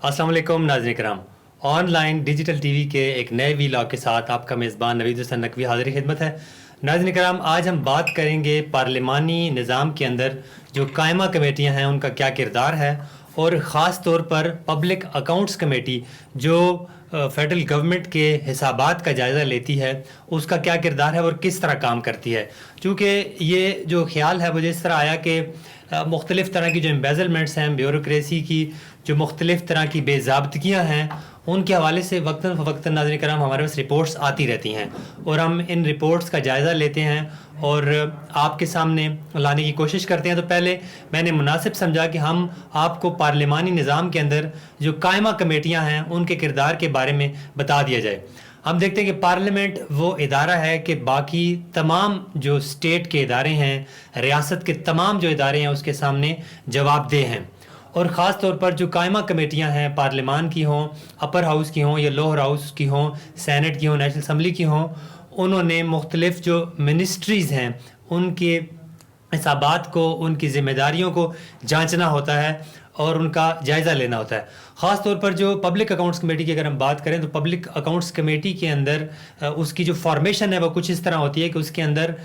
अस्सलाम वालेकुम नाज़रीन किराम, ऑनलाइन डिजिटल टीवी के एक नए वीलॉग के साथ आपका मेज़बान नवीद हुसैन नकवी हाज़िर खिदमत है। नाज़रीन किराम, आज हम बात करेंगे पार्लिमानी निज़ाम के अंदर जो कायमा कमेटियां हैं उनका क्या किरदार है, और ख़ास तौर पर पब्लिक अकाउंट्स कमेटी जो फेडरल गवर्नमेंट के हिसाबात का जायज़ा लेती है उसका क्या किरदार है और किस तरह काम करती है। चूँकि ये जो ख्याल है मुझे इस तरह आया कि मुख्तलिफ़ तरह की जो एम्बेज़लमेंट्स हैं, ब्यूरोक्रेसी की जो मुख्तलिफ़ तरह की बेज़ाब्तगियाँ हैं, उनके हवाले से वक्तन फ़वक्तन नाज़रीन कराम हमारे पास रिपोर्ट्स आती रहती हैं और हम इन रिपोर्ट्स का जायज़ा लेते हैं और आपके सामने लाने की कोशिश करते हैं। तो पहले मैंने मुनासिब समझा कि हम आपको पार्लिमानी निज़ाम के अंदर जो कायमा कमेटियाँ हैं उनके किरदार के बारे में बता दिया जाए। हम देखते हैं कि पार्लियामेंट वो इदारा है कि बाकी तमाम जो स्टेट के इदारे हैं, रियासत के तमाम जो इदारे हैं उसके सामने जवाबदेह हैं, और ख़ास तौर पर जो कायमा कमेटियां हैं, पार्लिमान की हों, अपर हाउस की हों या लोअर हाउस की हों, सैनेट की हों, नेशनल असम्बली की हों, उन्होंने मुख्तलिफ़ जो मिनिस्ट्रीज़ हैं उनके हिसाबात को, उनकी ज़िम्मेदारियों को जांचना होता है और उनका जायज़ा लेना होता है। ख़ास तौर पर जो पब्लिक अकाउंट्स कमेटी की अगर हम बात करें तो पब्लिक अकाउंट्स कमेटी के अंदर उसकी जो फॉर्मेशन है वो कुछ इस तरह होती है कि उसके अंदर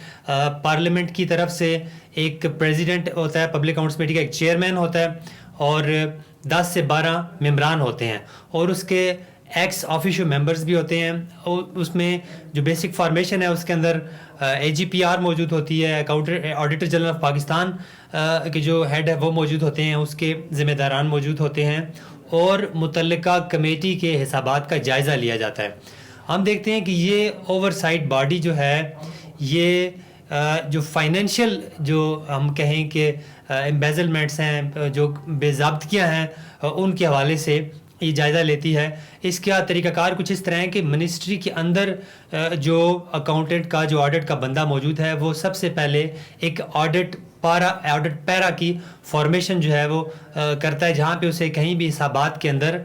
पार्लियामेंट की तरफ से एक प्रेसिडेंट होता है, पब्लिक अकाउंट्स कमेटी का एक चेयरमैन होता है और 10 से 12 मेंबरान होते हैं, और उसके एक्स ऑफिशियो मेंबर्स भी होते हैं। और उसमें जो बेसिक फॉर्मेशन है उसके अंदर AGPR मौजूद होती है, ऑडिटर जनरल ऑफ पाकिस्तान के जो हेड है वो मौजूद होते हैं, उसके ज़िम्मेदारान मौजूद होते हैं और मुतल्लिका कमेटी के हिसाबात का जायज़ा लिया जाता है। हम देखते हैं कि ये ओवरसाइट बॉडी जो है, ये जो फाइनेंशियल जो हम कहें कि एम्बेज़लमेंट्स हैं, जो बेज़ाब्तगियाँ हैं, उनके हवाले से ये जायज़ा लेती है। इसका तरीक़ाकार कुछ इस तरह है कि मिनिस्ट्री के अंदर जो अकाउंटेंट का, जो ऑडिट का बंदा मौजूद है, वो सबसे पहले एक ऑडिट पैरा की फॉर्मेशन जो है वो करता है, जहाँ पे उसे कहीं भी हिसाबात के अंदर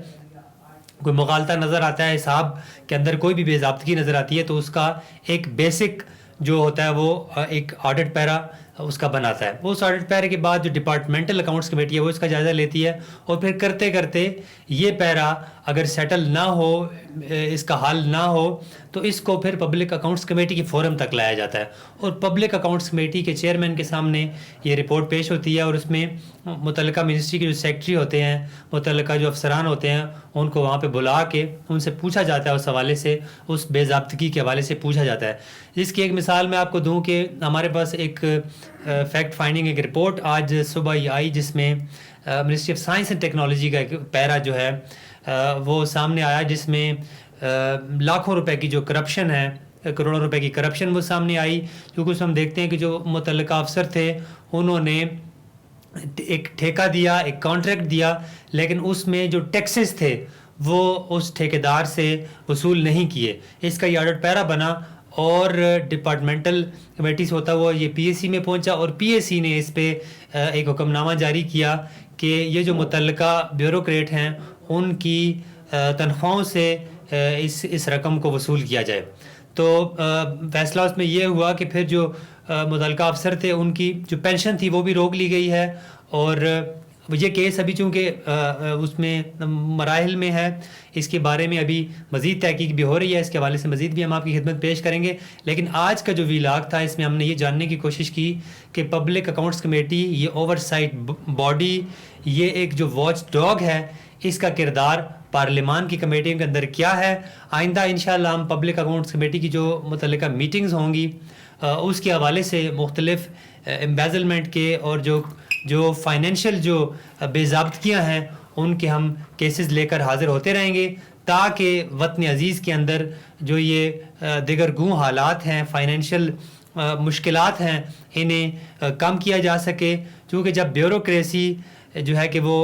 कोई मुगालता नज़र आता है, हिसाब के अंदर कोई भी बेज़ाब्तगी नज़र आती है, तो उसका एक बेसिक जो होता है वो एक ऑडिट पैरा उसका बनाता है। वो उस ऑडिट पैरे के बाद जो डिपार्टमेंटल अकाउंट्स कमेटी है वो इसका जायज़ा लेती है, और फिर करते करते ये पैरा अगर सेटल ना हो, इसका हल ना हो, तो इसको फिर पब्लिक अकाउंट्स कमेटी के फोरम तक लाया जाता है, और पब्लिक अकाउंट्स कमेटी के चेयरमैन के सामने ये रिपोर्ट पेश होती है, और उसमें मुतल्लिका मिनिस्ट्री के जो सेक्रेटरी होते हैं, मुतल्लिका जो अफसरान होते हैं, उनको वहाँ पे बुला के उनसे पूछा जाता है, उस हवाले से, उस बेज़ाब्तगी के हवाले से पूछा जाता है। जिसकी एक मिसाल मैं आपको दूँ कि हमारे पास एक फैक्ट फाइंडिंग एक रिपोर्ट आज सुबह ही आई, जिसमें ministry of science and technology का एक पैरा जो है वो सामने आया, जिसमें लाखों रुपए की जो करप्शन है, करोड़ों रुपए की करप्शन वो सामने आई। क्योंकि उसमें हम देखते हैं कि जो मुतल्लिका अफसर थे उन्होंने एक ठेका दिया, एक कॉन्ट्रैक्ट दिया, लेकिन उसमें जो टैक्सेस थे वो उस ठेकेदार से वसूल नहीं किए। इसका ये ऑडिट पैरा बना और डिपार्टमेंटल कमेटी से होता हुआ ये PAC में पहुंचा, और PAC ने इस पे एक हुक्मनामा जारी किया कि ये जो मुतल्लिका ब्यूरोक्रेट हैं उनकी तनख्वाहों से इस रकम को वसूल किया जाए। तो फैसला उसमें ये हुआ कि फिर जो मुतल्लिका अफसर थे उनकी जो पेंशन थी वो भी रोक ली गई है, और ये केस अभी चूँकि उसमें मराहिल में है, इसके बारे में अभी मज़ीद तहकीक भी हो रही है, इसके हवाले से मज़ीद भी हम आपकी खिदमत पेश करेंगे। लेकिन आज का जो वीलाग था इसमें हमने ये जानने की कोशिश की कि पब्लिक अकाउंट्स कमेटी, ये ओवरसाइट बॉडी, ये एक जो वॉच डॉग है, इसका किरदार पार्लिमान की कमेटियों के अंदर क्या है। आइंदा इंशाअल्लाह हम पब्लिक अकाउंट्स कमेटी की जो मुतल्लिका मीटिंग्स होंगी उसके हवाले से मुख्तलिफ एम्बेज़लमेंट के और जो फाइनेंशियल जो बेज़ाब्तगियाँ हैं उनके हम केसेस लेकर हाज़िर होते रहेंगे, ताकि वतन अज़ीज़ के अंदर जो ये दिगर गूँ हालात हैं, फाइनेंशियल मुश्किलात हैं, इन्हें कम किया जा सके। क्योंकि जब ब्यूरोक्रेसी जो है कि वो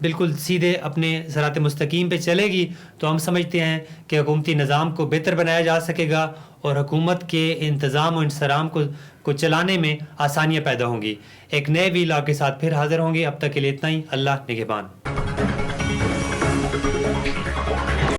बिल्कुल सीधे अपने सरात मुस्तकीम पे चलेगी, तो हम समझते हैं कि हुकूमती निज़ाम को बेहतर बनाया जा सकेगा और हुकूमत के इंतज़ाम और इंसराम को चलाने में आसानियाँ पैदा होंगी। एक नए वीलॉग के साथ फिर हाज़िर होंगे, अब तक के लिए इतना ही। अल्लाह निगहबान।